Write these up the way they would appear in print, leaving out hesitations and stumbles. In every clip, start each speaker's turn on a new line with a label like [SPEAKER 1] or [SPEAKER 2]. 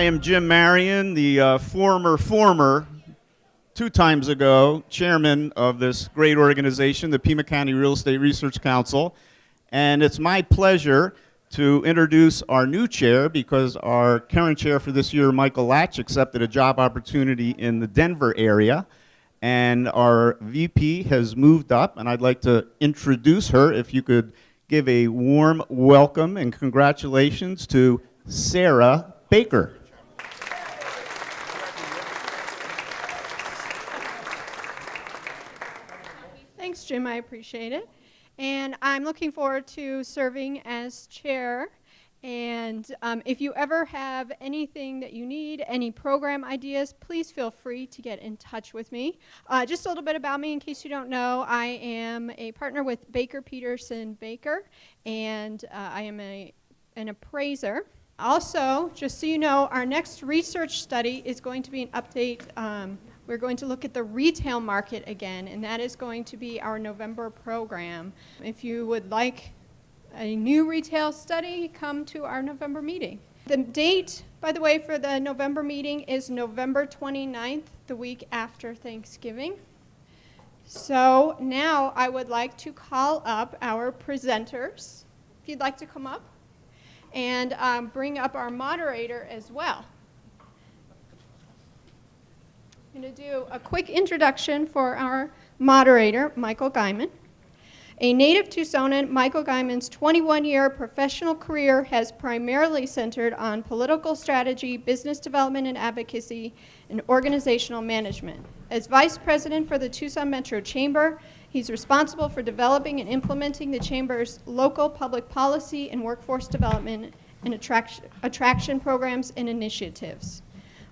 [SPEAKER 1] I am Jim Marion, the former, 2 times ago, chairman of this great organization, the Pima County Real Estate Research Council. And it's my pleasure to introduce our new chair because our current chair for this year, Michael Latch, accepted a job opportunity in the Denver area. And our VP has moved up, and I'd like to introduce her. If you could give a warm welcome and congratulations to Sarah Baker.
[SPEAKER 2] Thanks, Jim. I appreciate it. And I'm looking forward to serving as chair. And if you ever have anything that you need, any program ideas, please feel free to get in touch with me. Just a little bit about me in case you don't know. I am a partner with Baker Peterson Baker, and I am an appraiser. Also, just so you know, our next research study is going to be an update. We're going to look at the retail market again, and that is going to be our November program. If you would like a new retail study, come to our November meeting. The date, by the way, for the November meeting is November 29th, the week after Thanksgiving. So now I would like to call up our presenters, if you'd like to come up, and bring up our moderator as well. I'm going to do a quick introduction for our moderator, Michael Guyman. A native Tucsonan, Michael Guyman's 21-year professional career has primarily centered on political strategy, business development and advocacy, and organizational management. As vice president for the Tucson Metro Chamber, he's responsible for developing and implementing the Chamber's local public policy and workforce development and attraction programs and initiatives.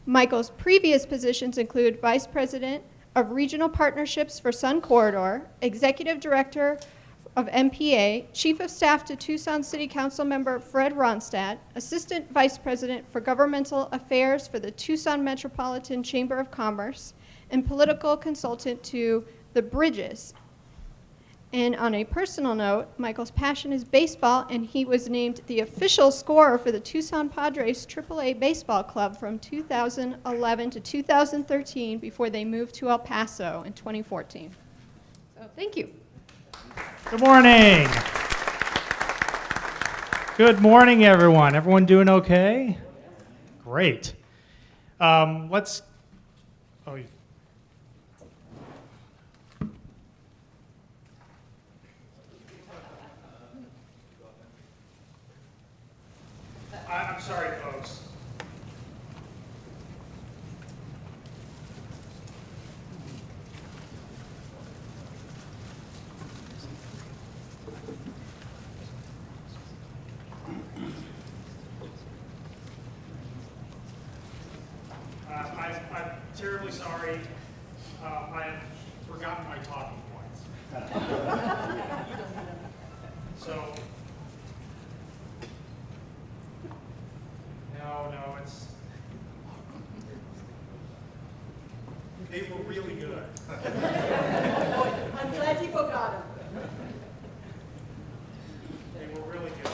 [SPEAKER 2] Michael's previous positions include vice president of regional partnerships for Sun Corridor, executive director of MPA, chief of staff to Tucson City Council member Fred Ronstadt, assistant vice president for governmental affairs for the Tucson Metropolitan Chamber of Commerce, and political consultant to the Bridges. And on a personal note, Michael's passion is baseball, and he was named the official scorer for the Tucson Padres AAA Baseball Club from 2011 to 2013 before they moved to El Paso in 2014. So thank you.
[SPEAKER 3] Good morning. Good morning, everyone. Everyone doing okay? Great. I'm sorry, folks. I'm terribly sorry. I have forgotten my talking points. So, no, it's. They were really good.
[SPEAKER 4] I'm glad you forgot them.
[SPEAKER 3] They were really good.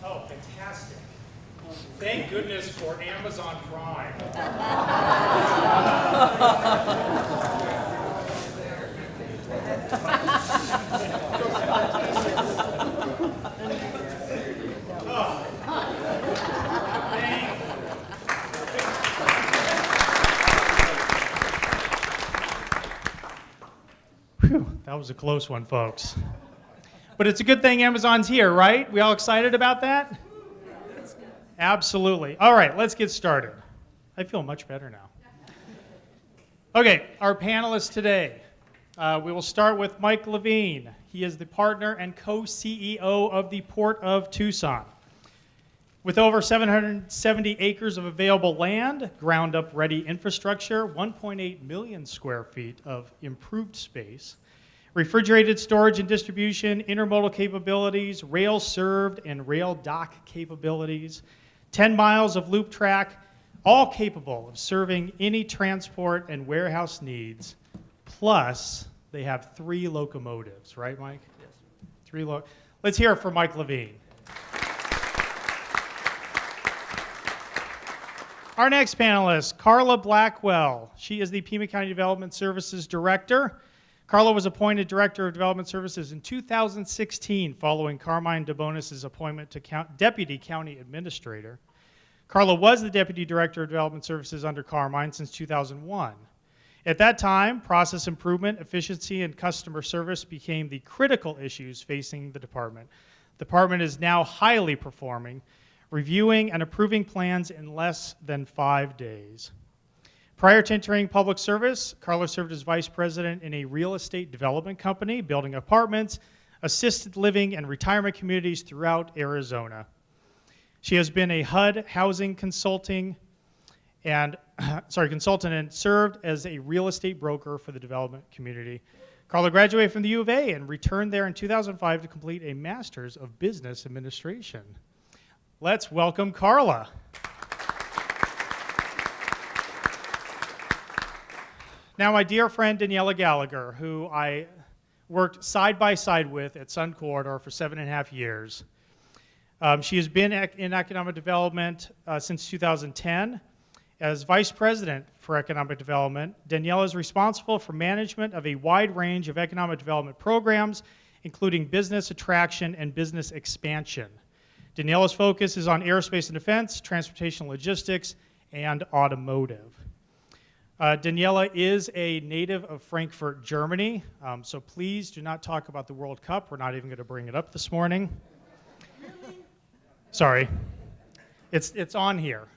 [SPEAKER 3] Oh, fantastic. Thank goodness for Amazon Prime. Whew, that was a close one, folks. But it's a good thing Amazon's here, right? We all excited about that? Absolutely. All right, let's get started. I feel much better now. Okay, our panelists today. We will start with Mike Levine. He is the partner and co-CEO of the Port of Tucson. With over 770 acres of available land, ground-up ready infrastructure, 1.8 million square feet of improved space, refrigerated storage and distribution, intermodal capabilities, rail served and rail dock capabilities, 10 miles of loop track, all capable of serving any transport and warehouse needs. Plus, they have 3 locomotives, right, Mike? Yes. Let's hear it for Mike Levine. Our next panelist, Carla Blackwell. She is the Pima County Development Services Director. Carla was appointed Director of Development Services in 2016 following Carmine DeBonis' appointment to Deputy County Administrator. Carla was the Deputy Director of Development Services under Carmine since 2001. At that time, process improvement, efficiency, and customer service became the critical issues facing the department. The department is now highly performing, reviewing and approving plans in less than 5 days. Prior to entering public service, Carla served as vice president in a real estate development company, building apartments, assisted living, and retirement communities throughout Arizona. She has been a HUD housing consultant and served as a real estate broker for the development community. Carla graduated from the U of A and returned there in 2005 to complete a master's of business administration. Let's welcome Carla. Now, my dear friend Daniela Gallagher, who I worked side by side with at Sun Corridor for 7.5 years. She has been in economic development since 2010. As Vice President for Economic Development, Daniela is responsible for management of a wide range of economic development programs, including business attraction and business expansion. Daniela's focus is on aerospace and defense, transportation logistics, and automotive. Daniela is a native of Frankfurt, Germany, so please do not talk about the World Cup. We're not even going to bring it up this morning. Sorry. It's on here.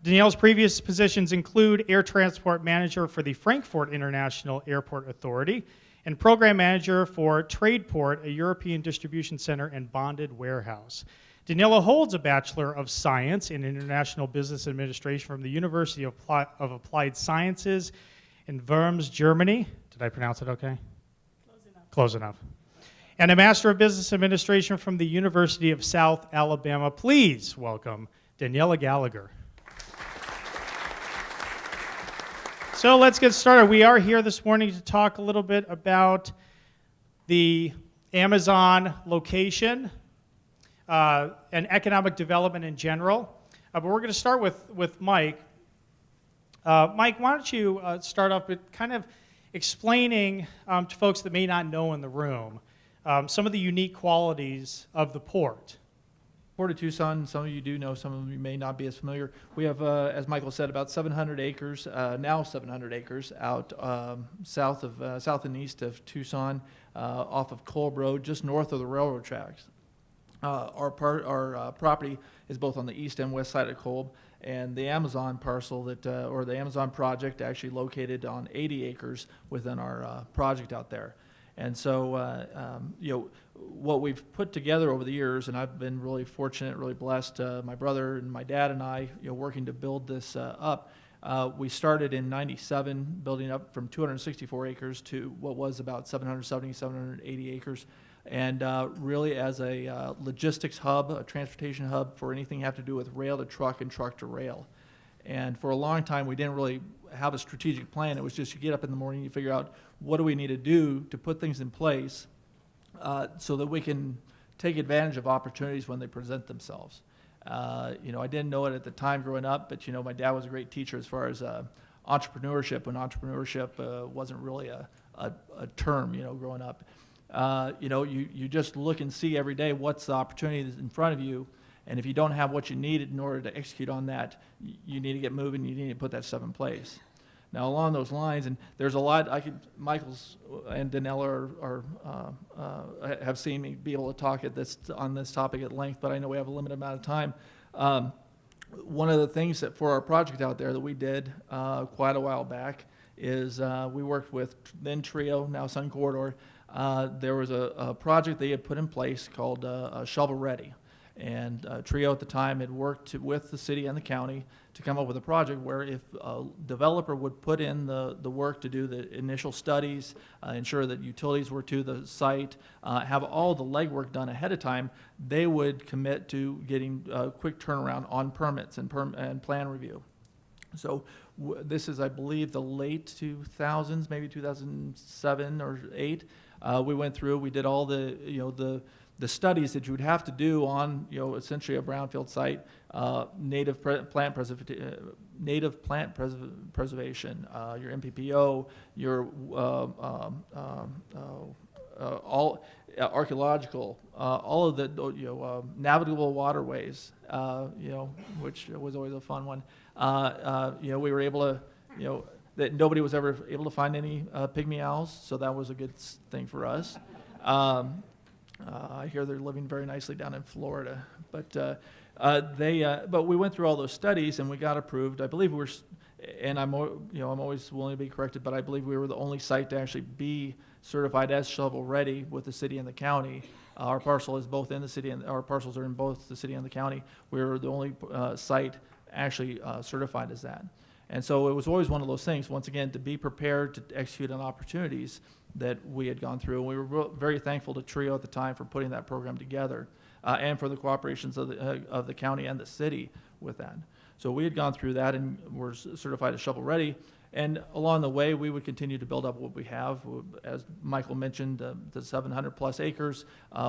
[SPEAKER 3] Danielle's previous positions include Air Transport Manager for the Frankfurt International Airport Authority and Program Manager for Tradeport, a European distribution center and bonded warehouse. Daniela holds a Bachelor of Science in International Business Administration from the University of Applied Sciences in Worms, Germany. Did I pronounce it okay? Close enough. Close enough. And a Master of Business Administration from the University of South Alabama. Please welcome Daniela Gallagher. So let's get started. We are here this morning to talk a little bit about the Amazon location and economic development in general. But we're going to start with Mike. Mike, why don't you start off with kind of explaining to folks that may not know in the room some of the unique qualities of the port.
[SPEAKER 4] Port of Tucson, some of you do know, some of you may not be as familiar. We have, as Michael said, about 700 acres, now 700 acres out south and east of Tucson, off of Kolb Road, just north of the railroad tracks. Our property is both on the east and west side of Kolb, and the Amazon parcel or the Amazon project actually located on 80 acres within our project out there. And so, what we've put together over the years, and I've been really fortunate, really blessed, my brother and my dad and I, working to build this up. We started in '97, building up from 264 acres to what was about 770, 780 acres. And really as a logistics hub, a transportation hub for anything you have to do with rail to truck and truck to rail. And for a long time, we didn't really have a strategic plan. It was just you get up in the morning, you figure out what do we need to do to put things in place so that we can take advantage of opportunities when they present themselves. I didn't know it at the time growing up, but my dad was a great teacher as far as entrepreneurship, when entrepreneurship wasn't really a term, growing up. You just look and see every day what's the opportunity that's in front of you, and if you don't have what you need in order to execute on that, you need to get moving, you need to put that stuff in place. Now, along those lines, and there's a lot, Michael's and Daniela have seen me be able to talk on this topic at length, but I know we have a limited amount of time. One of the things that for our project out there that we did quite a while back is we worked with then Trio, now Sun Corridor. There was a project they had put in place called Shovel Ready. And Trio at the time had worked with the city and the county to come up with a project where if a developer would put in the work to do the initial studies, ensure that utilities were to the site, have all the legwork done ahead of time, they would commit to getting a quick turnaround on permits and plan review. So this is, I believe, the late 2000s, maybe 2007 or 8. We went through, we did all the, the studies that you would have to do on, essentially a brownfield site, native plant preservation, your MPPO, your all archaeological, all of the navigable waterways, which was always a fun one. We were able to, that nobody was ever able to find any pygmy owls, so that was a good thing for us. I hear they're living very nicely down in Florida, but we went through all those studies and we got approved. I believe and I'm always willing to be corrected, but I believe we were the only site to actually be certified as shovel ready with the city and the county. Our parcel is both in the city, and our parcels are in both the city and the county. We were the only site actually certified as that. And so it was always one of those things, once again, to be prepared to execute on opportunities that we had gone through. And we were very thankful to TRIO at the time for putting that program together, and for the cooperations of the county and the city with that. So we had gone through that and were certified as shovel ready. And along the way, we would continue to build up what we have. As Michael mentioned, the 700 plus acres.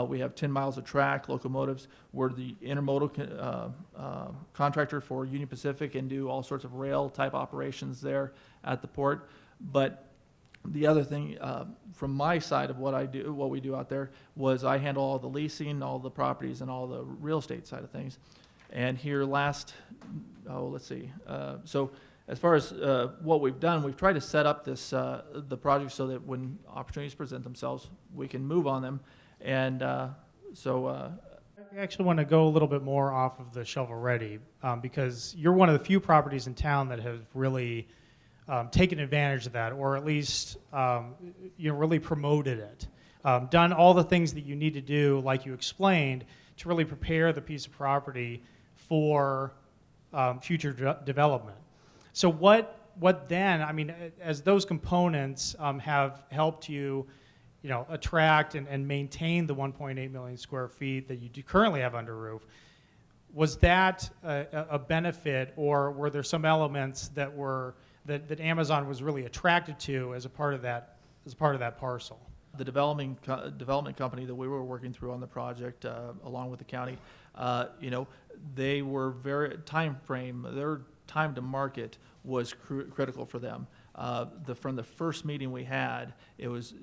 [SPEAKER 4] We have 10 miles of track, locomotives. We're the intermodal contractor for Union Pacific and do all sorts of rail type operations there at the port. But the other thing from my side of what we do out there was I handle all the leasing, all the properties, and all the real estate side of things. And here so as far as what we've done, we've tried to set up the project so that when opportunities present themselves, we can move on them. And
[SPEAKER 3] I actually want to go a little bit more off of the shovel ready, because you're one of the few properties in town that have really taken advantage of that, or at least really promoted it, done all the things that you need to do, like you explained, to really prepare the piece of property for future development. So what then, I mean, as those components have helped you, attract and maintain the 1.8 million square feet that you do currently have under roof, was that a benefit, or were there some elements that Amazon was really attracted to as a part of that parcel?
[SPEAKER 4] The development company that we were working through on the project, along with the county, they were very their time to market was critical for them. From the first meeting we had, it was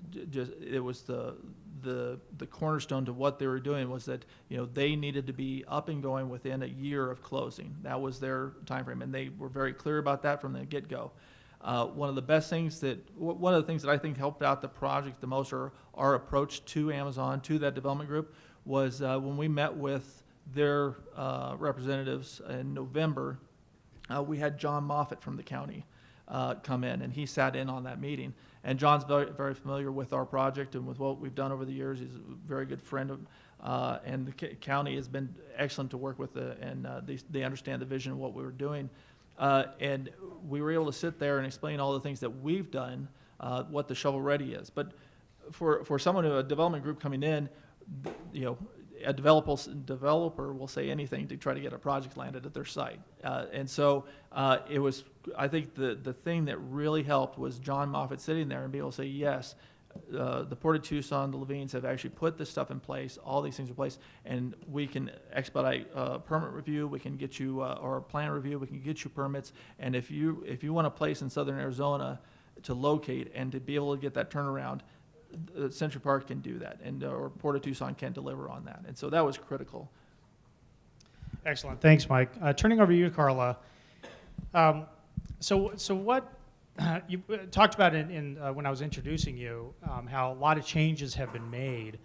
[SPEAKER 4] the cornerstone to what they were doing was that they needed to be up and going within a year of closing. That was their time frame, and they were very clear about that from the get-go. One of the things that I think helped out the project the most, or our approach to Amazon, to that development group, was when we met with their representatives in November. We had John Moffett from the county come in, and he sat in on that meeting. And John's very, very familiar with our project and with what we've done over the years. He's a very good friend of, and the county has been excellent to work with, and they understand the vision of what we were doing. And we were able to sit there and explain all the things that we've done, what the shovel ready is. But for a development group coming in, a developer will say anything to try to get a project landed at their site. And so it was, I think the thing that really helped was John Moffett sitting there and be able to say, yes, the Port of Tucson, the Levines have actually put this stuff in place, all these things in place, and we can expedite permit review, we can get you, or plan review, we can get you permits, and if you want a place in southern Arizona to locate and to be able to get that turnaround, Century Park can do that, or Port of Tucson can deliver on that, and so that was critical.
[SPEAKER 3] Excellent, thanks, Mike. Turning over to you, Carla. So what you talked about when I was introducing you, how a lot of changes have been made,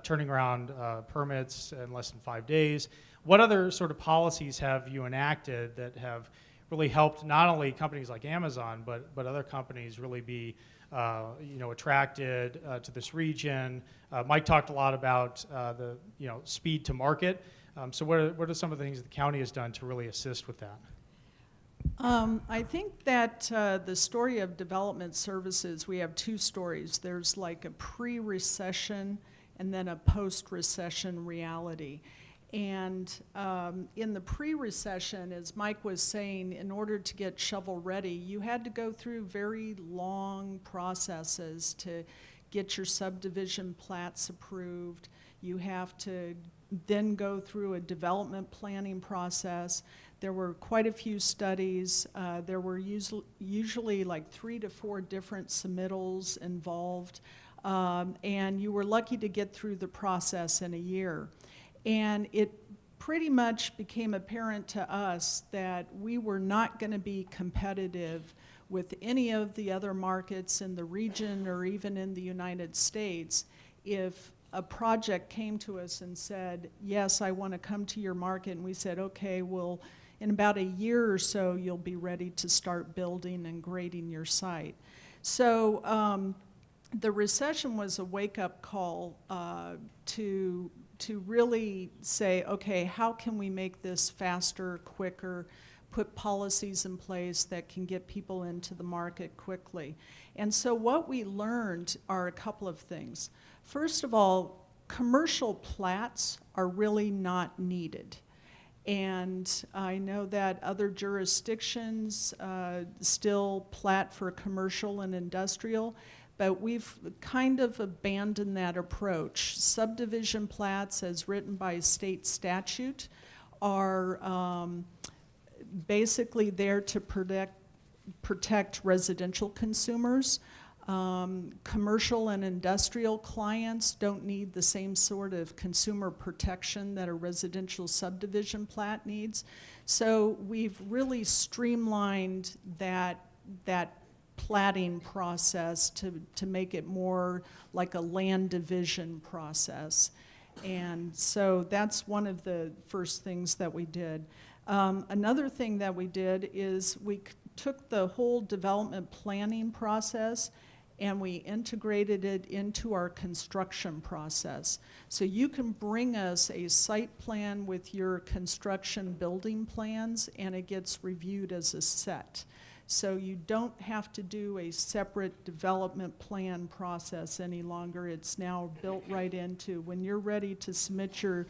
[SPEAKER 3] turning around permits in less than 5 days. What other sort of policies have you enacted that have really helped not only companies like Amazon, but other companies really be attracted to this region? Mike talked a lot about the speed to market. So what are some of the things the county has done to really assist with that?
[SPEAKER 5] I think that the story of development services, we have two stories. There's like a pre-recession and then a post-recession reality. And in the pre-recession, as Mike was saying, in order to get shovel ready, you had to go through very long processes to get your subdivision plats approved. You have to then go through a development planning process. There were quite a few studies. There were usually like 3 to 4 different submittals involved. And you were lucky to get through the process in a year. And it pretty much became apparent to us that we were not going to be competitive with any of the other markets in the region or even in the United States if a project came to us and said, yes, I want to come to your market, and we said, okay, well, in about a year or so, you'll be ready to start building and grading your site. So the recession was a wake-up call to really say, okay, how can we make this faster, quicker, put policies in place that can get people into the market quickly. And so what we learned are a couple of things. First of all, commercial plats are really not needed. And I know that other jurisdictions still plat for commercial and industrial, but we've kind of abandoned that approach. Subdivision plats, as written by state statute, are basically there to protect residential consumers. Commercial and industrial clients don't need the same sort of consumer protection that a residential subdivision plat needs. So we've really streamlined that platting process to make it more like a land division process. And so that's one of the first things that we did. Another thing that we did is we took the whole development planning process and we integrated it into our construction process. So you can bring us a site plan with your construction building plans and it gets reviewed as a set. So you don't have to do a separate development plan process any longer. It's now built right into, when you're ready to submit your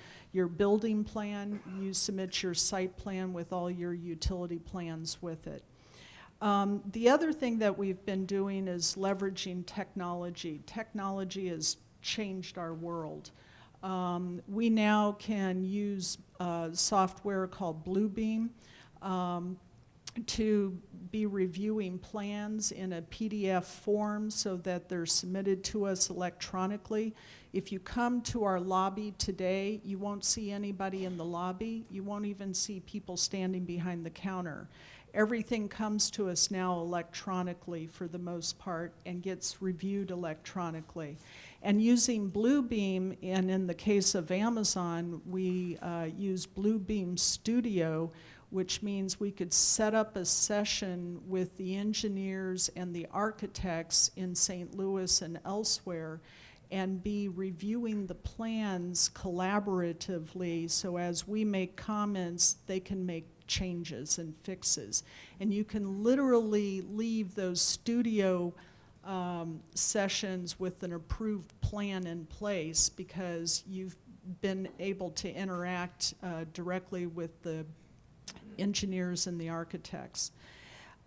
[SPEAKER 5] building plan, you submit your site plan with all your utility plans with it. The other thing that we've been doing is leveraging technology. Technology has changed our world. We now can use software called Bluebeam to be reviewing plans in a PDF form so that they're submitted to us electronically. If you come to our lobby today, you won't see anybody in the lobby. You won't even see people standing behind the counter. Everything comes to us now electronically for the most part and gets reviewed electronically. And using Bluebeam, and in the case of Amazon, we use Bluebeam Studio, which means we could set up a session with the engineers and the architects in St. Louis and elsewhere and be reviewing the plans collaboratively, so as we make comments, they can make changes and fixes. And you can literally leave those studio sessions with an approved plan in place because you've been able to interact directly with the engineers and the architects.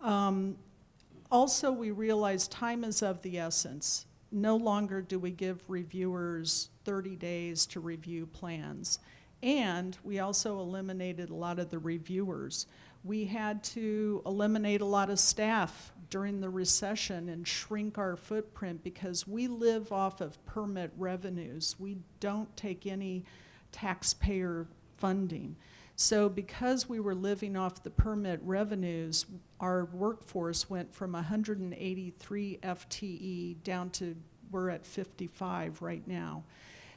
[SPEAKER 5] Also, we realize time is of the essence. No longer do we give reviewers 30 days to review plans. And we also eliminated a lot of the reviewers. We had to eliminate a lot of staff during the recession and shrink our footprint because we live off of permit revenues. We don't take any taxpayer funding. So because we were living off the permit revenues, our workforce went from 183 FTE down to, we're at 55 right now.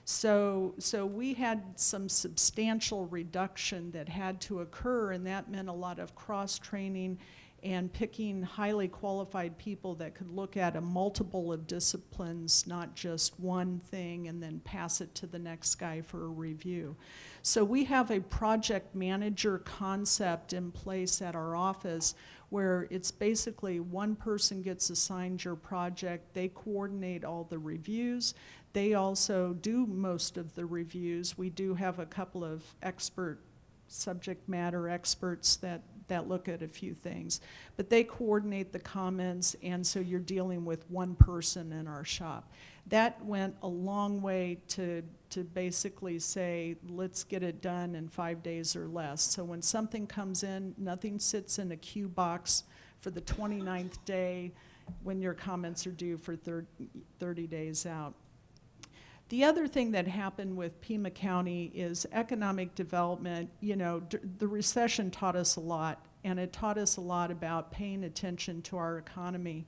[SPEAKER 5] So we had some substantial reduction that had to occur, and that meant a lot of cross-training and picking highly qualified people that could look at a multiple of disciplines, not just one thing, and then pass it to the next guy for a review. So we have a project manager concept in place at our office where it's basically one person gets assigned your project, they coordinate all the reviews, they also do most of the reviews. We do have a couple of subject matter experts that look at a few things, but they coordinate the comments, and so you're dealing with one person in our shop. That went a long way to basically say, let's get it done in 5 days or less. So when something comes in, nothing sits in a queue box for the 29th day when your comments are due for 30 days out. The other thing that happened with Pima County is economic development. You know, the recession taught us a lot, and it taught us a lot about paying attention to our economy.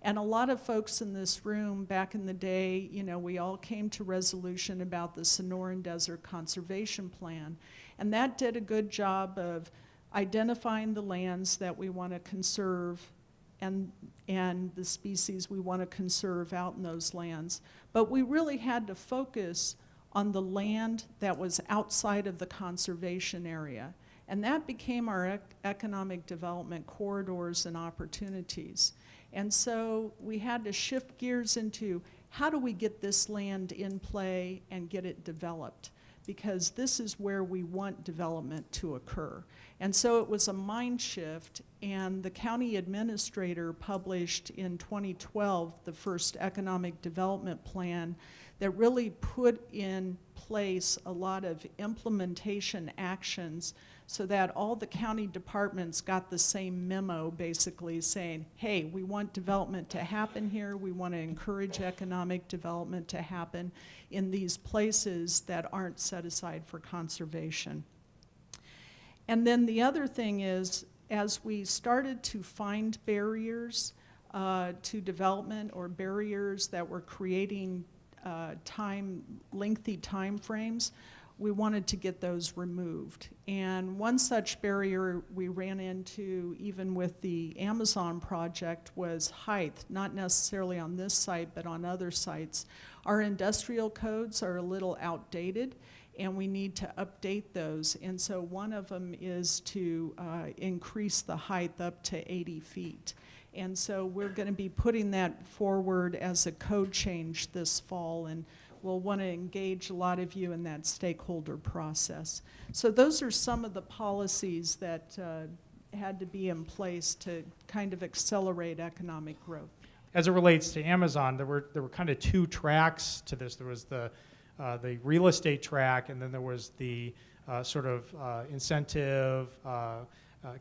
[SPEAKER 5] And a lot of folks in this room back in the day, you know, we all came to resolution about the Sonoran Desert Conservation Plan. And that did a good job of identifying the lands that we want to conserve and the species we want to conserve out in those lands. But we really had to focus on the land that was outside of the conservation area. And that became our economic development corridors and opportunities. And so we had to shift gears into how do we get this land in play and get it developed? Because this is where we want development to occur. And so it was a mind shift, and the county administrator published in 2012 the first economic development plan that really put in place a lot of implementation actions so that all the county departments got the same memo basically saying, hey, we want development to happen here, we want to encourage economic development to happen in these places that aren't set aside for conservation. And then the other thing is, as we started to find barriers to development or barriers that were creating lengthy time frames, we wanted to get those removed. And one such barrier we ran into even with the Amazon project was height, not necessarily on this site, but on other sites. Our industrial codes are a little outdated, and we need to update those. And so one of them is to increase the height up to 80 feet. And so we're going to be putting that forward as a code change this fall, and we'll want to engage a lot of you in that stakeholder process. So those are some of the policies that had to be in place to kind of accelerate economic growth.
[SPEAKER 3] As it relates to Amazon, there were kind of two tracks to this. There was the real estate track, and then there was the sort of incentive,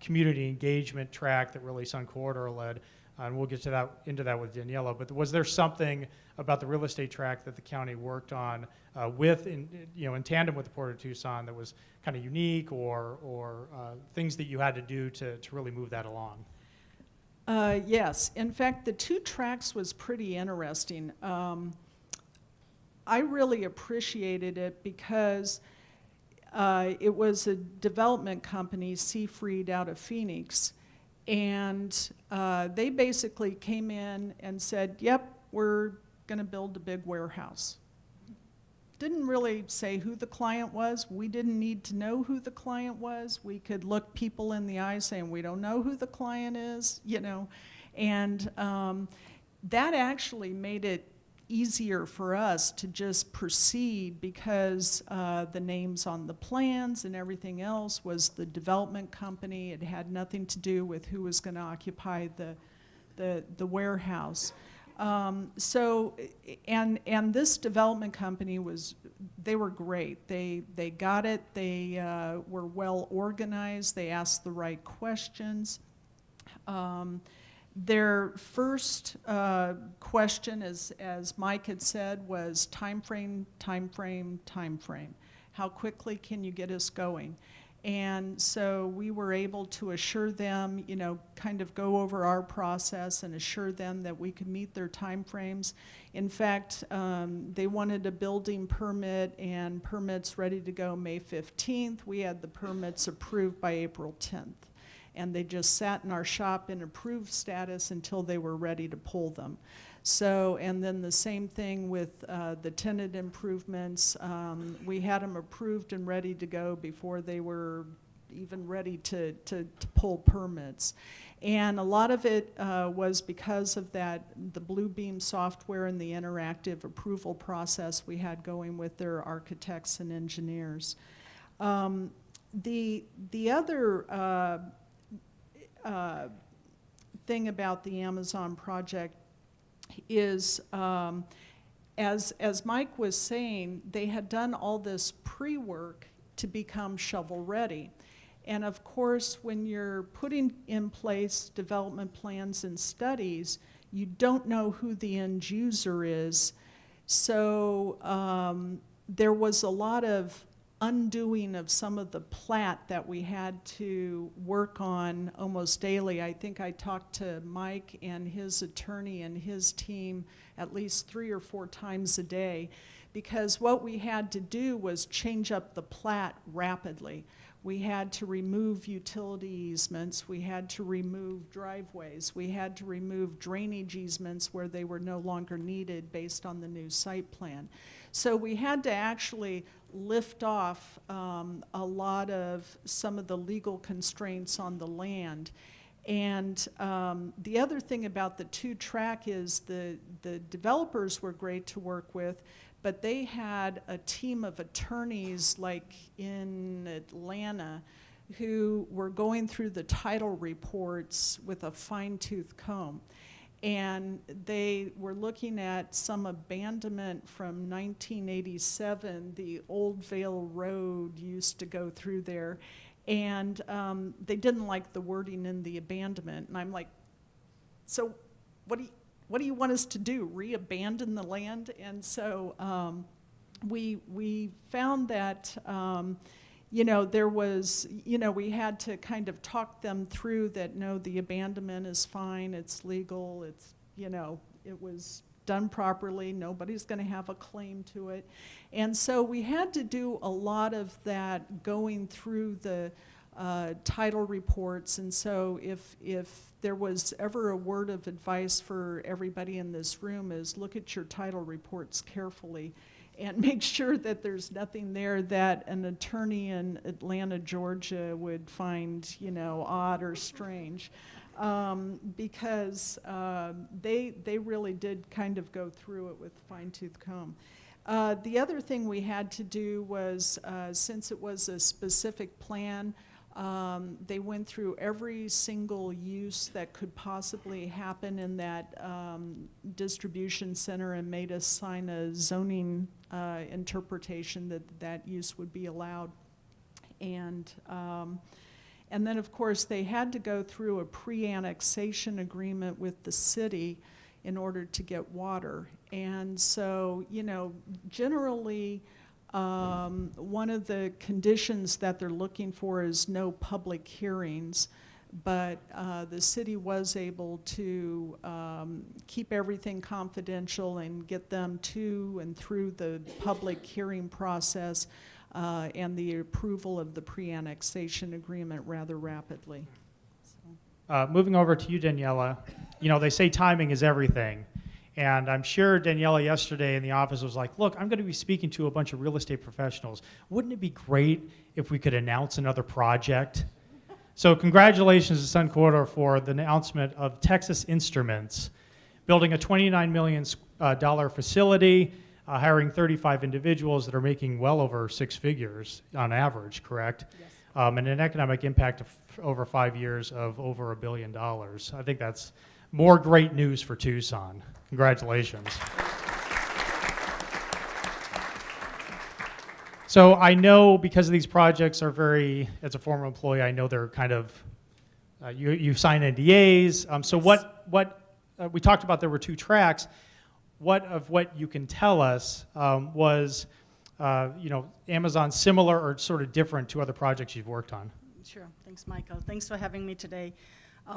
[SPEAKER 3] community engagement track that really Sun Corridor led. And we'll get to into that with Daniela. But was there something about the real estate track that the county worked on in tandem with the Port of Tucson that was kind of unique, or things that you had to do to really move that along?
[SPEAKER 5] Yes. In fact, the two tracks was pretty interesting. I really appreciated it because it was a development company, Seafried, out of Phoenix. And they basically came in and said, yep, we're going to build a big warehouse. Didn't really say who the client was. We didn't need to know who the client was. We could look people in the eye saying, we don't know who the client is, you know. And that actually made it easier for us to just proceed because the names on the plans and everything else was the development company. It had nothing to do with who was going to occupy the warehouse. And this development company they were great. They got it. They were well organized. They asked the right questions. Their first question, as Mike had said, was time frame. How quickly can you get us going? And so we were able to assure them, kind of go over our process and assure them that we could meet their time frames. In fact, they wanted a building permit and permits ready to go May 15th. We had the permits approved by April 10th. And they just sat in our shop in approved status until they were ready to pull them. So, and then the same thing with the tenant improvements. We had them approved and ready to go before they were even ready to pull permits. And a lot of it was because of the Bluebeam software and the interactive approval process we had going with their architects and engineers. The other thing about the Amazon project is as Mike was saying, they had done all this pre-work to become shovel-ready. And of course, when you're putting in place development plans and studies, you don't know who the end user is. So there was a lot of undoing of some of the plat that we had to work on almost daily. I think I talked to Mike and his attorney and his team at least 3 or 4 times a day, because what we had to do was change up the plat rapidly. We had to remove utility easements, we had to remove driveways, we had to remove drainage easements where they were no longer needed based on the new site plan. So we had to actually lift off a lot of some of the legal constraints on the land. And the other thing about the 2-track is the developers were great to work with, but they had a team of attorneys like in Atlanta who were going through the title reports with a fine-tooth comb. And they were looking at some abandonment from 1987. The Old Vale Road used to go through there. And they didn't like the wording in the abandonment. And I'm like, so what do you want us to do, re-abandon the land? And so we found that, there was, we had to kind of talk them through that, no, the abandonment is fine, it's legal, it's, it was done properly, nobody's gonna have a claim to it. And so we had to do a lot of that going through the title reports. And so if there was ever a word of advice for everybody in this room, is look at your title reports carefully and make sure that there's nothing there that an attorney in Atlanta, Georgia would find, odd or strange. Because they really did kind of go through it with fine-tooth comb. The other thing we had to do was, since it was a specific plan, they went through every single use that could possibly happen in that distribution center and made us sign a zoning interpretation that use would be allowed. And then, of course, they had to go through a pre-annexation agreement with the city in order to get water. And so, generally, one of the conditions that they're looking for is no public hearings, but the city was able to keep everything confidential and get them to and through the public hearing process and the approval of the pre-annexation agreement rather rapidly. So.
[SPEAKER 3] Moving over to you, Daniela, they say timing is everything. And I'm sure Daniela yesterday in the office was like, look, I'm going to be speaking to a bunch of real estate professionals. Wouldn't it be great if we could announce another project? So congratulations to Sun Corridor for the announcement of Texas Instruments, building a $29 million facility, hiring 35 individuals that are making well over 6 figures on average, correct?
[SPEAKER 5] Yes.
[SPEAKER 3] And an economic impact of over 5 years of over $1 billion. I think that's more great news for Tucson. Congratulations. So I know because these projects are as a former employee, I know they're kind of, you sign NDAs. So what we talked about, there were 2 tracks. What you can tell us was, Amazon similar or sort of different to other projects you've worked on?
[SPEAKER 6] Sure. Thanks, Michael. Thanks for having me today.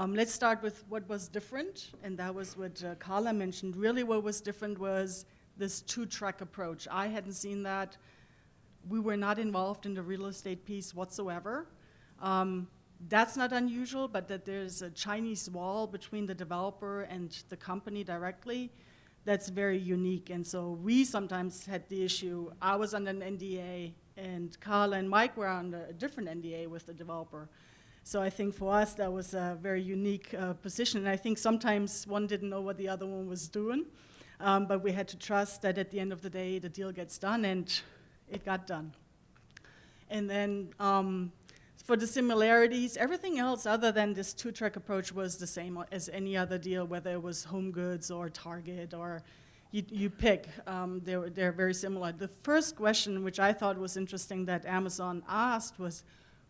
[SPEAKER 6] Let's start with what was different, and that was what Carla mentioned. Really what was different was this 2-track approach. I hadn't seen that. We were not involved in the real estate piece whatsoever. That's not unusual, but that there's a Chinese wall between the developer and the company directly, that's very unique. And so we sometimes had the issue. I was under an NDA, and Carla and Mike were under a different NDA with the developer. So I think for us, that was a very unique position. And I think sometimes one didn't know what the other one was doing, but we had to trust that at the end of the day, the deal gets done, and it got done. And then for the similarities, everything else other than this 2-track approach was the same as any other deal, whether it was Home Goods or Target or, you pick. They're very similar. The first question, which I thought was interesting that Amazon asked was,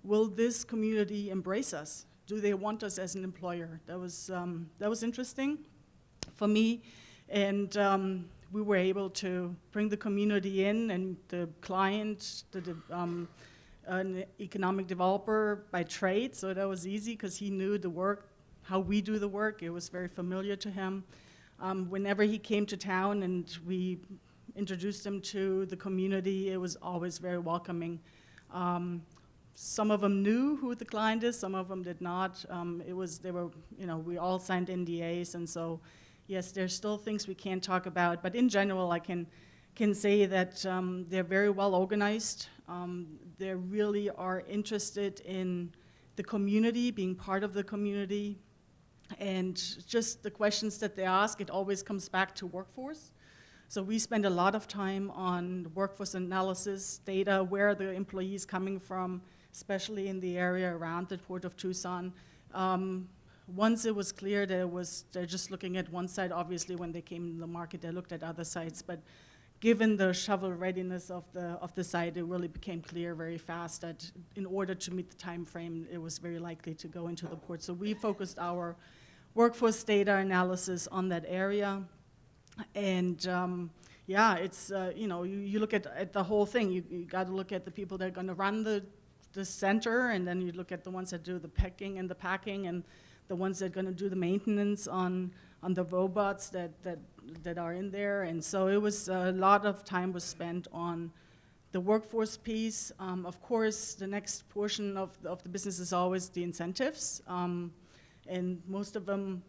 [SPEAKER 6] will this community embrace us? Do they want us as an employer? That was interesting for me. And we were able to bring the community in, and the client, an economic developer by trade, so that was easy because he knew the work, how we do the work. It was very familiar to him. Whenever he came to town and we introduced him to the community, it was always very welcoming. Some of them knew who the client is, some of them did not. We all signed NDAs, and so yes, there's still things we can't talk about, but in general, I can say that they're very well organized. They really are interested in the community, being part of the community, and just the questions that they ask, it always comes back to workforce. So we spend a lot of time on workforce analysis, data, where are the employees coming from, especially in the area around the Port of Tucson. Once it was clear that they're just looking at one site, obviously when they came to the market, they looked at other sites, but given the shovel readiness of the site, it really became clear very fast that in order to meet the time frame, it was very likely to go into the port. So we focused our workforce data analysis on that area. And it's, you look at the whole thing. You got to look at the people that are going to run the center, and then you look at the ones that do the picking and the packing, and the ones that are going to do the maintenance on the robots that are in there. And so it was a lot of time was spent on the workforce piece. Of course, the next portion of the business is always the incentives. And most of them,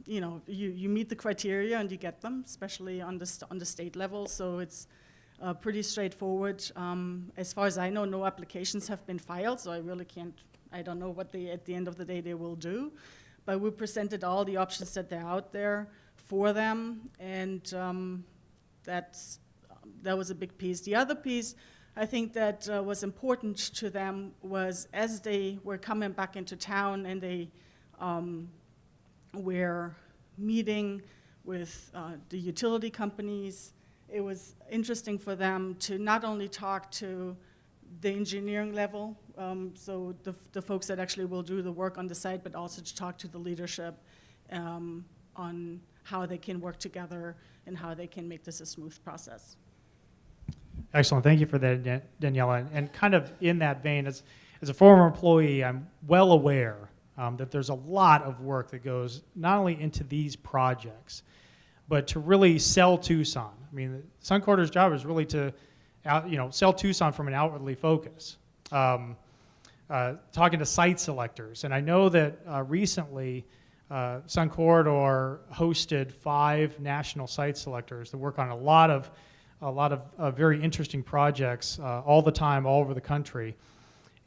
[SPEAKER 6] you meet the criteria and you get them, especially on the state level. So it's pretty straightforward. As far as I know, no applications have been filed, so I really I don't know what at the end of the day they will do. But we presented all the options that are out there for them, and that was a big piece. The other piece, I think that was important to them was as they were coming back into town and they were meeting with the utility companies, it was interesting for them to not only talk to the engineering level, so the folks that actually will do the work on the site, but also to talk to the leadership on how they can work together and how they can make this a smooth process.
[SPEAKER 3] Excellent. Thank you for that, Daniela. And kind of in that vein, as a former employee, I'm well aware that there's a lot of work that goes not only into these projects, but to really sell Tucson. I mean, Suncorder's job is really to sell Tucson from an outwardly focus. Talking to site selectors, and I know that recently Suncorder hosted 5 national site selectors that work on a lot of very interesting projects all the time, all over the country.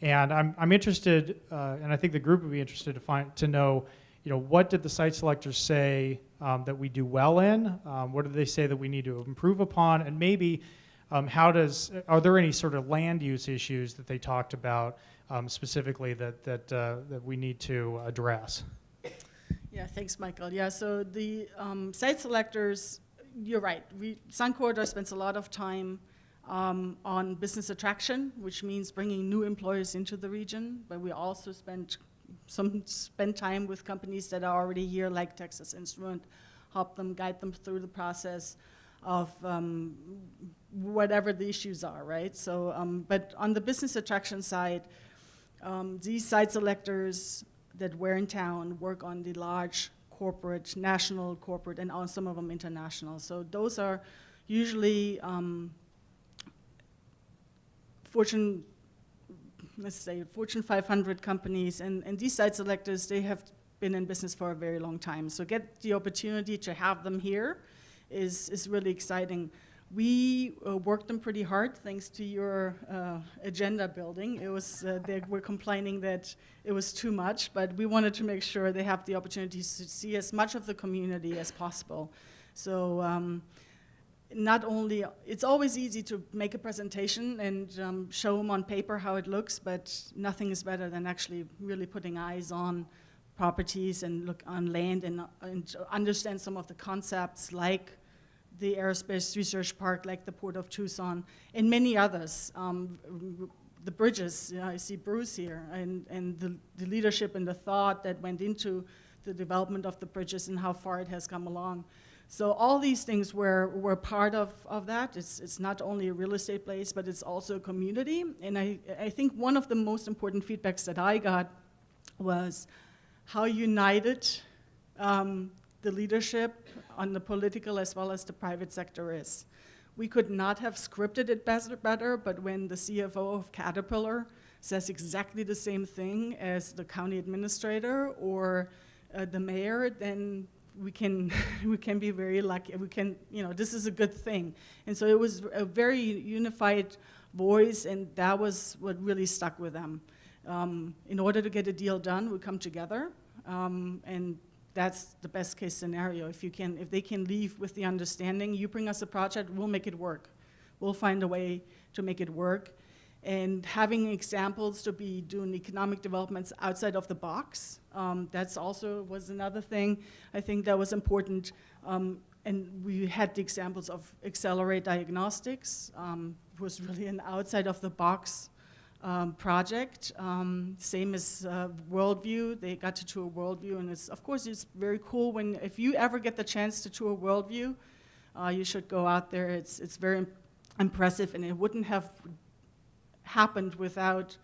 [SPEAKER 3] And I'm interested, and I think the group would be interested to know, what did the site selectors say that we do well in? What did they say that we need to improve upon? And maybe are there any sort of land use issues that they talked about specifically that we need to address?
[SPEAKER 6] Yeah, thanks, Michael. Yeah, so the site selectors, you're right. Suncorder spends a lot of time on business attraction, which means bringing new employers into the region, but we also spend time with companies that are already here, like Texas Instrument, help them, guide them through the process of whatever the issues are, right? So, but on the business attraction side, these site selectors that were in town work on the large corporate, national corporate, and on some of them international. So those are usually Fortune 500 companies, and these site selectors, they have been in business for a very long time. So get the opportunity to have them here is really exciting. We worked them pretty hard, thanks to your agenda building. It was they were complaining that it was too much, but we wanted to make sure they have the opportunity to see as much of the community as possible. So not only, it's always easy to make a presentation and show them on paper how it looks, but nothing is better than actually really putting eyes on properties and look on land and understand some of the concepts like the Aerospace Research Park, like the Port of Tucson, and many others. The bridges, I see Bruce here, and the leadership and the thought that went into the development of the bridges and how far it has come along. So all these things were part of that. It's not only a real estate place, but it's also a community. And I think one of the most important feedbacks that I got was how united the leadership on the political as well as the private sector is. We could not have scripted it better, but when the CFO of Caterpillar says exactly the same thing as the county administrator or the mayor, then we can be very lucky. We can, this is a good thing. And so it was a very unified voice, and that was what really stuck with them. In order to get a deal done, we come together, and that's the best case scenario. If they can leave with the understanding, you bring us a project, we'll make it work. We'll find a way to make it work. And having examples to be doing economic developments outside of the box, that's also was another thing I think that was important. And we had the examples of Accelerate Diagnostics, was really an outside of the box project. Same as Worldview, they got to tour Worldview, and of course it's very cool if you ever get the chance to tour Worldview, you should go out there. It's very impressive, and it wouldn't have happened without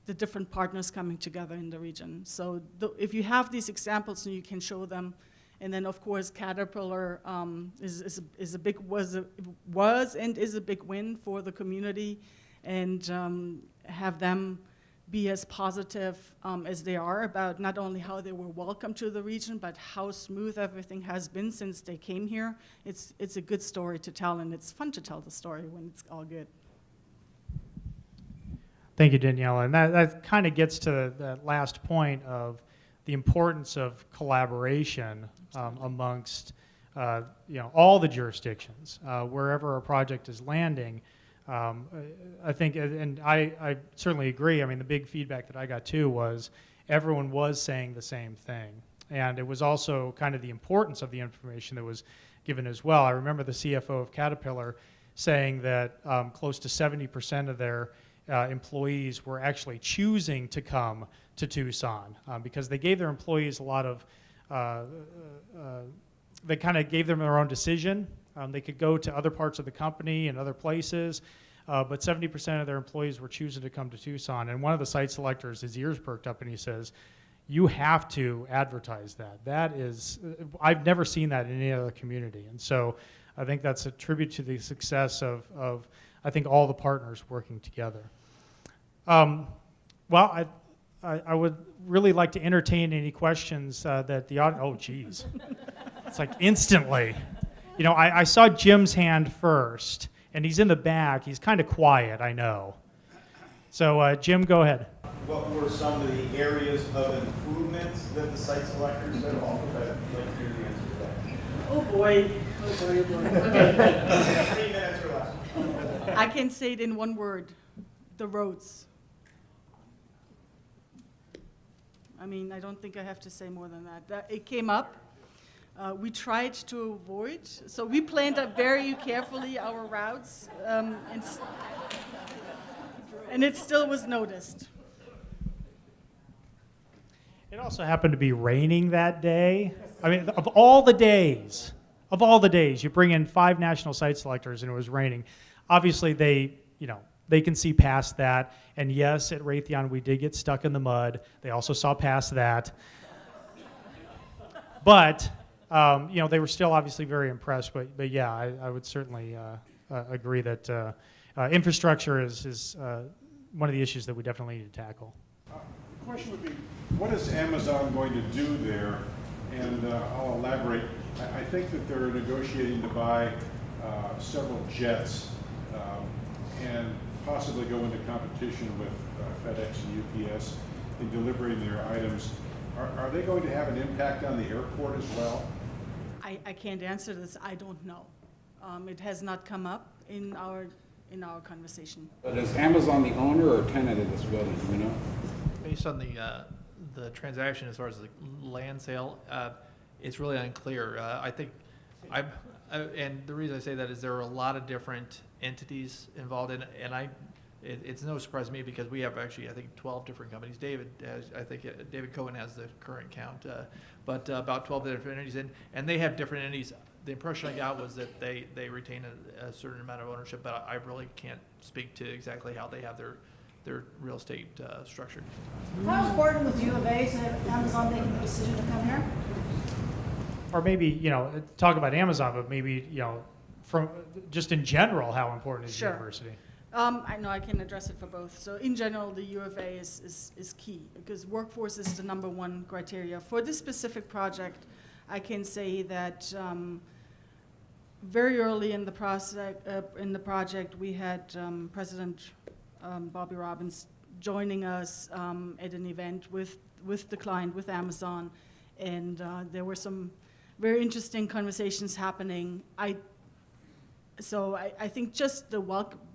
[SPEAKER 6] the different partners coming together in the region. So if you have these examples and you can show them, and then of course Caterpillar was and is a big win for the community, and have them be as positive as they are about not only how they were welcome to the region, but how smooth everything has been since they came here. It's a good story to tell, and it's fun to tell the story when it's all good.
[SPEAKER 3] Thank you, Daniela. And that kind of gets to that last point of the importance of collaboration amongst all the jurisdictions, wherever a project is landing. I think, and I certainly agree. I mean, the big feedback that I got too was everyone was saying the same thing. And it was also kind of the importance of the information that was given as well. I remember the CFO of Caterpillar saying that close to 70% of their employees were actually choosing to come to Tucson because they gave their employees a lot of, they kind of gave them their own decision. They could go to other parts of the company and other places, but 70% of their employees were choosing to come to Tucson. And one of the site selectors, his ears perked up and he says, you have to advertise that. That is, I've never seen that in any other community. And so I think that's a tribute to the success of I think all the partners working together. Well, I would really like to entertain any questions that the audience, oh geez, it's like instantly. I saw Jim's hand first, and he's in the back. He's kind of quiet, I know. So Jim, go ahead.
[SPEAKER 1] What were some of the areas of improvements that the site selectors had offered? I'd like to hear the answer to that.
[SPEAKER 6] Oh boy. Okay.
[SPEAKER 1] 3 minutes or less.
[SPEAKER 6] I can say it in one word, the roads. I mean, I don't think I have to say more than that. It came up. We tried to avoid, so we planned out very carefully our routes, and it still was noticed.
[SPEAKER 3] It also happened to be raining that day. I mean, of all the days, you bring in 5 national site selectors and it was raining. Obviously, they can see past that. And yes, at Raytheon, we did get stuck in the mud. They also saw past that. But, they were still obviously very impressed. But yeah, I would certainly agree that infrastructure is one of the issues that we definitely need to tackle.
[SPEAKER 7] The question would be, what is Amazon going to do there? And I'll elaborate. I think that they're negotiating to buy several jets and possibly go into competition with FedEx and UPS in delivering their items. Are they going to have an impact on the airport as well?
[SPEAKER 6] I can't answer this. I don't know. It has not come up in our conversation.
[SPEAKER 8] But is Amazon the owner or tenant of this building? Do we know?
[SPEAKER 4] Based on the transaction as far as the land sale, it's really unclear. I think and the reason I say that is there are a lot of different entities involved in it, and it's no surprise to me because we have actually, I think, 12 different companies. David Cohen has the current count, but about 12 different entities, and they have different entities. The impression I got was that they retain a certain amount of ownership, but I really can't speak to exactly how they have their real estate structured.
[SPEAKER 8] How important was U of A's and Amazon making the decision to come here?
[SPEAKER 3] Or maybe, talk about Amazon, but maybe, from just in general, how important is
[SPEAKER 6] Sure.
[SPEAKER 3] university?
[SPEAKER 6] I know I can address it for both. So in general, the U of A is key because workforce is the #1 criteria. For this specific project, I can say that very early in the project, we had President Bobby Robbins joining us at an event with the client, with Amazon, and there were some very interesting conversations happening. I think just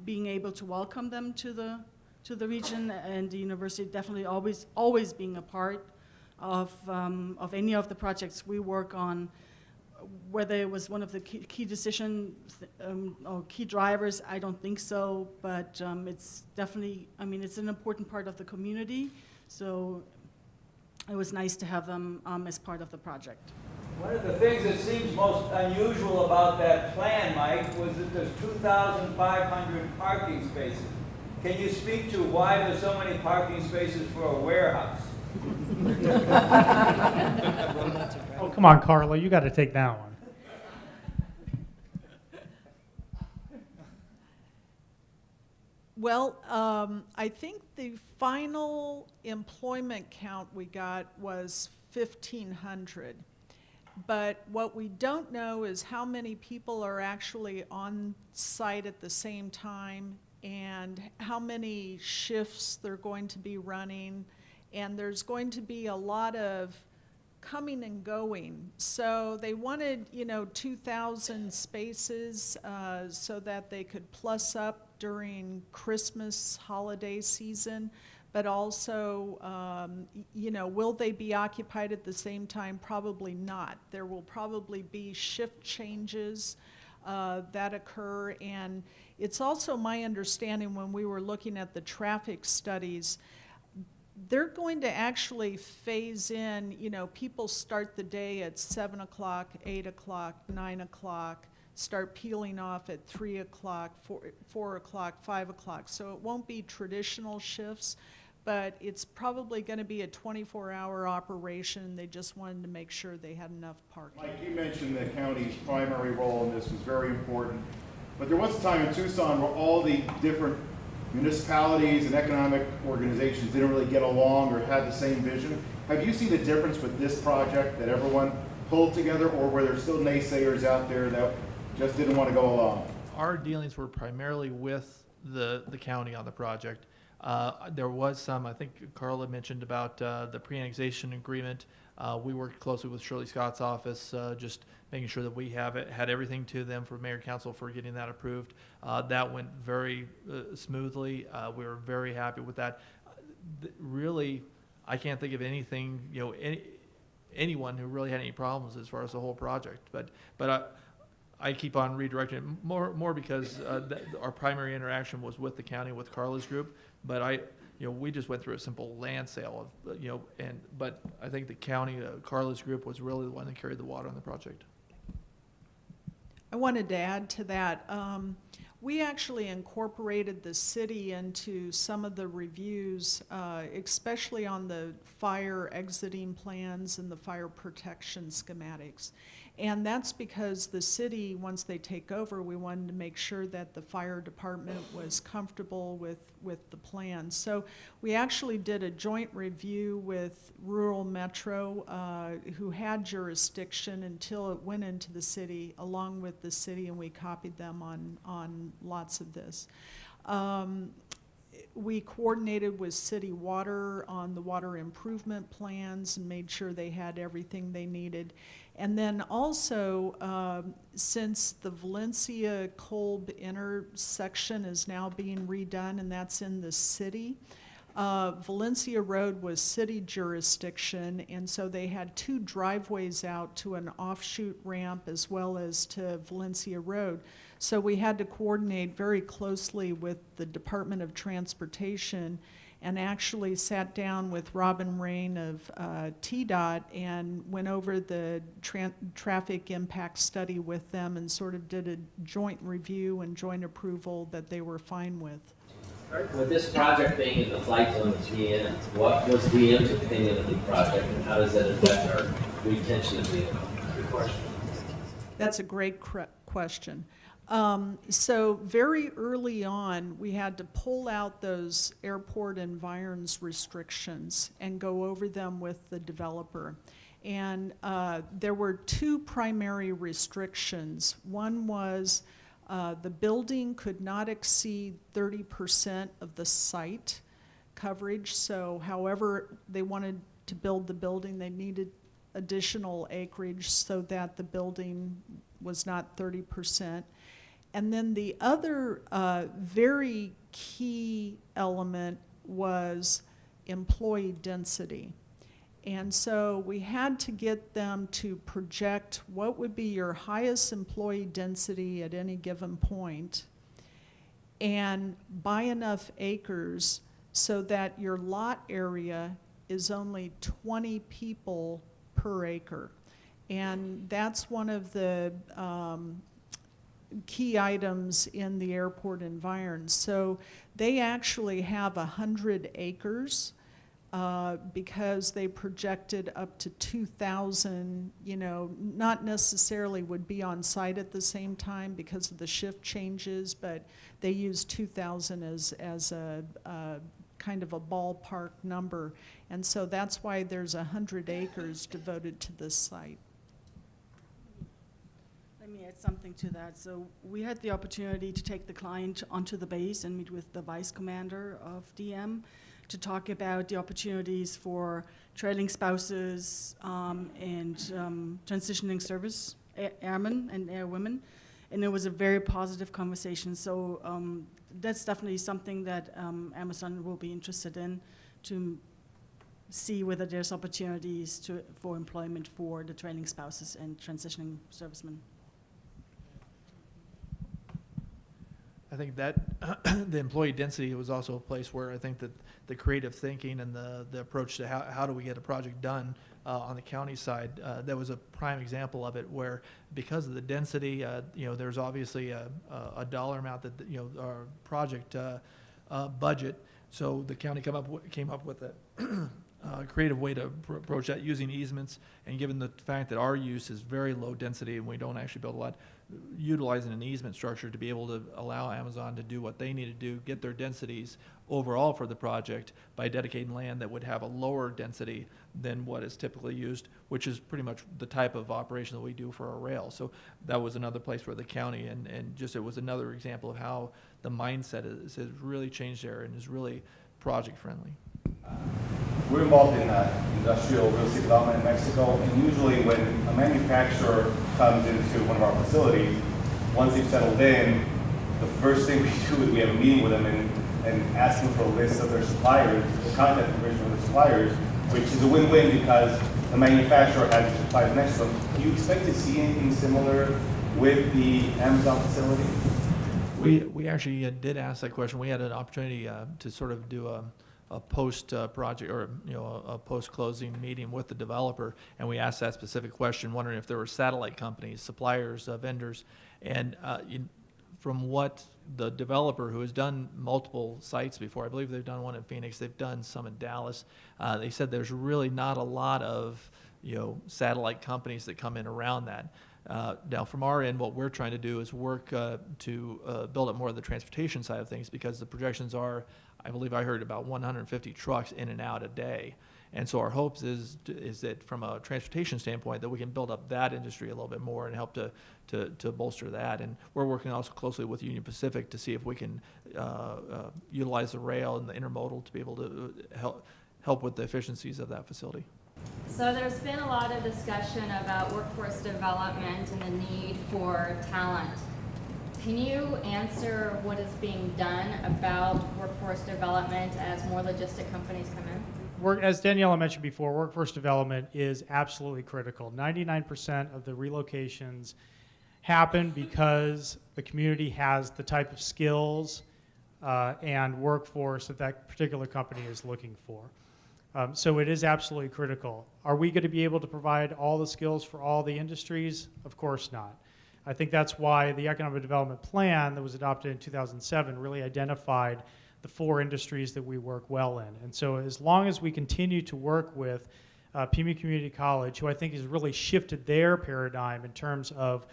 [SPEAKER 6] being able to welcome them to the region and the university, definitely always being a part of any of the projects we work on, whether it was one of the key decisions or key drivers, I don't think so, but it's definitely, it's an important part of the community, so it was nice to have them as part of the project.
[SPEAKER 9] One of the things that seems most unusual about that plan, Mike, was that there's 2,500 parking spaces. Can you speak to why there's so many parking spaces for a warehouse?
[SPEAKER 3] Oh, come on, Carla, you got to take that one.
[SPEAKER 5] Well, I think the final employment count we got was 1,500. But what we don't know is how many people are actually on site at the same time and how many shifts they're going to be running. And there's going to be a lot of coming and going. So they wanted, 2,000 spaces so that they could plus up during Christmas holiday season. But also, will they be occupied at the same time? Probably not. There will probably be shift changes that occur. And it's also my understanding when we were looking at the traffic studies, they're going to actually phase in, people start the day at 7 o'clock, 8 o'clock, 9 o'clock, start peeling off at 3 o'clock, 4 o'clock, 5 o'clock. So it won't be traditional shifts, but it's probably going to be a 24-hour operation. They just wanted to make sure they had enough parking.
[SPEAKER 10] Mike, you mentioned the county's primary role in this was very important, but there was a time in Tucson where all the different municipalities and economic organizations didn't really get along or had the same vision. Have you seen a difference with this project, that everyone pulled together, or were there still naysayers out there that just didn't want to go along?
[SPEAKER 4] Our dealings were primarily with the county on the project. There was some, I think Carla mentioned about the pre-annexation agreement. We worked closely with Shirley Scott's office, just making sure that we had everything to them for mayor council for getting that approved. That went very smoothly. We were very happy with that. Really, I can't think of anything, anyone who really had any problems as far as the whole project. But I keep on redirecting it more because our primary interaction was with the county, with Carla's group. But we just went through a simple land sale but I think the county, Carla's group, was really the one that carried the water on the project.
[SPEAKER 5] I wanted to add to that. We actually incorporated the city into some of the reviews, especially on the fire exiting plans and the fire protection schematics. And that's because the city, once they take over, we wanted to make sure that the fire department was comfortable with the plan. So we actually did a joint review with Rural Metro, who had jurisdiction until it went into the city, along with the city, and we copied them on lots of this. We coordinated with city water on the water improvement plans and made sure they had everything they needed. And then also, since the Valencia-Kolb intersection is now being redone, and that's in the city, Valencia Road was city jurisdiction, and so they had 2 driveways out to an offshoot ramp as well as to Valencia Road. So we had to coordinate very closely with the Department of Transportation and actually sat down with Robin Rain of TDOT and went over the traffic impact study with them and sort of did a joint review and joint approval that they were fine with.
[SPEAKER 11] With this project being in the flight zone of DM, what was DM's opinion of the project and how does that affect our retention of vehicles? Good question.
[SPEAKER 5] That's a great question. So very early on, we had to pull out those airport environs restrictions and go over them with the developer. And there were 2 primary restrictions. One was the building could not exceed 30% of the site coverage. So however they wanted to build the building, they needed additional acreage so that the building was not 30%. And then the other very key element was employee density. And so we had to get them to project what would be your highest employee density at any given point and buy enough acres so that your lot area is only 20 people per acre. And that's one of the key items in the airport environs. So they actually have 100 acres because they projected up to 2,000, not necessarily would be on site at the same time because of the shift changes, but they use 2,000 as a kind of a ballpark number. And so that's why there's 100 acres devoted to this site.
[SPEAKER 6] Let me add something to that. So we had the opportunity to take the client onto the base and meet with the vice commander of DM to talk about the opportunities for trailing spouses and transitioning service airmen and airwomen. And it was a very positive conversation. So that's definitely something that Amazon will be interested in to see whether there's opportunities for employment for the trailing spouses and transitioning servicemen.
[SPEAKER 4] I think that the employee density was also a place where I think that the creative thinking and the approach to how do we get a project done on the county side, that was a prime example of it where because of the density, there's obviously a dollar amount that, our project budget. So the county came up with a creative way to approach that using easements, and given the fact that our use is very low density and we don't actually build a lot, utilizing an easement structure to be able to allow Amazon to do what they need to do, get their densities overall for the project by dedicating land that would have a lower density than what is typically used, which is pretty much the type of operation that we do for our rail. So that was another place where the county and just it was another example of how the mindset has really changed there and is really project friendly.
[SPEAKER 10] We're involved in industrial real estate development in Mexico, and usually when a manufacturer comes into one of our facilities, once they've settled in, the first thing we do is we have a meeting with them and ask them for a list of their suppliers, the contact information of their suppliers, which is a win-win because the manufacturer has the suppliers next to them. Do you expect to see anything similar with the Amazon facility?
[SPEAKER 4] We actually did ask that question. We had an opportunity to sort of do a post project or a post closing meeting with the developer, and we asked that specific question, wondering if there were satellite companies, suppliers, vendors, and from what the developer, who has done multiple sites before, I believe they've done one in Phoenix, they've done some in Dallas, they said there's really not a lot of satellite companies that come in around that. Now, from our end, what we're trying to do is work to build up more of the transportation side of things, because the projections are, I believe I heard, about 150 trucks in and out a day. And so our hopes is that from a transportation standpoint that we can build up that industry a little bit more and help to bolster that. And we're working also closely with Union Pacific to see if we can utilize the rail and the intermodal to be able to help with the efficiencies of that facility.
[SPEAKER 12] So there's been a lot of discussion about workforce development and the need for talent. Can you answer what is being done about workforce development as more logistic companies come in?
[SPEAKER 3] As Daniela mentioned before, workforce development is absolutely critical. 99% of the relocations happen because the community has the type of skills and workforce that that particular company is looking for. So it is absolutely critical. Are we going to be able to provide all the skills for all the industries? Of course not. I think that's why the Economic Development Plan that was adopted in 2007 really identified the 4 industries that we work well in. And so as long as we continue to work with Pima Community College, who I think has really shifted their paradigm in terms of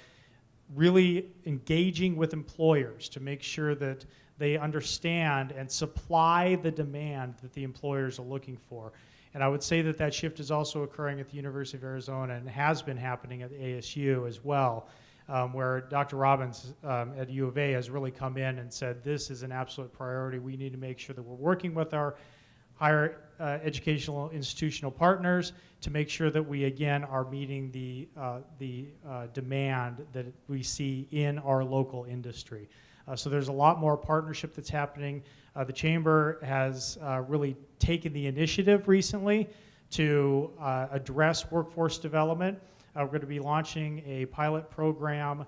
[SPEAKER 3] really engaging with employers to make sure that they understand and supply the demand that the employers are looking for. And I would say that that shift is also occurring at the University of Arizona and has been happening at ASU as well, where Dr. Robbins at U of A has really come in and said, this is an absolute priority. We need to make sure that we're working with our higher educational institutional partners to make sure that we, again, are meeting the demand that we see in our local industry. So there's a lot more partnership that's happening. The Chamber has really taken the initiative recently to address workforce development. We're going to be launching a pilot program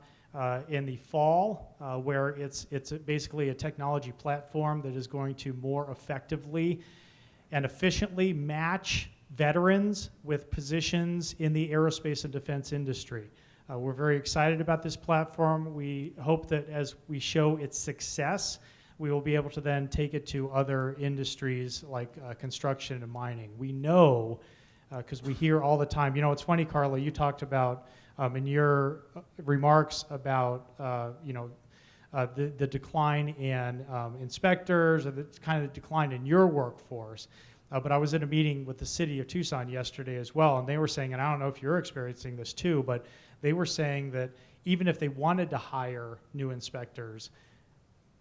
[SPEAKER 3] in the fall where it's basically a technology platform that is going to more effectively and efficiently match veterans with positions in the aerospace and defense industry. We're very excited about this platform. We hope that as we show its success, we will be able to then take it to other industries like construction and mining. We know, because we hear all the time, you know, it's funny, Carla, you talked about in your remarks about, the decline in inspectors, or the kind of decline in your workforce. But I was in a meeting with the city of Tucson yesterday as well, and they were saying, and I don't know if you're experiencing this too, but they were saying that even if they wanted to hire new inspectors,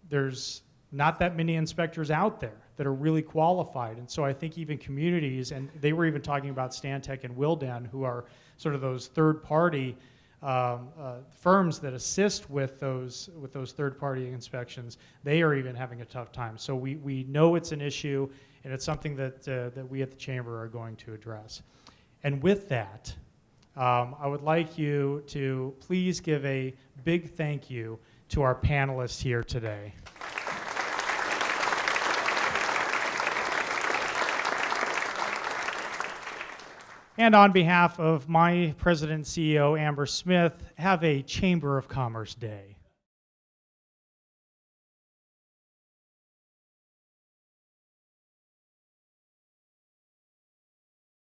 [SPEAKER 3] there's not that many inspectors out there that are really qualified. And so I think even communities, and they were even talking about Stantec and Wildan, who are sort of those third-party firms that assist with those third-party inspections. They are even having a tough time. So we know it's an issue, and it's something that we at the Chamber are going to address. And with that, I would like you to please give a big thank you to our panelists here today. And on behalf of my president and CEO, Amber Smith, have a Chamber of Commerce Day.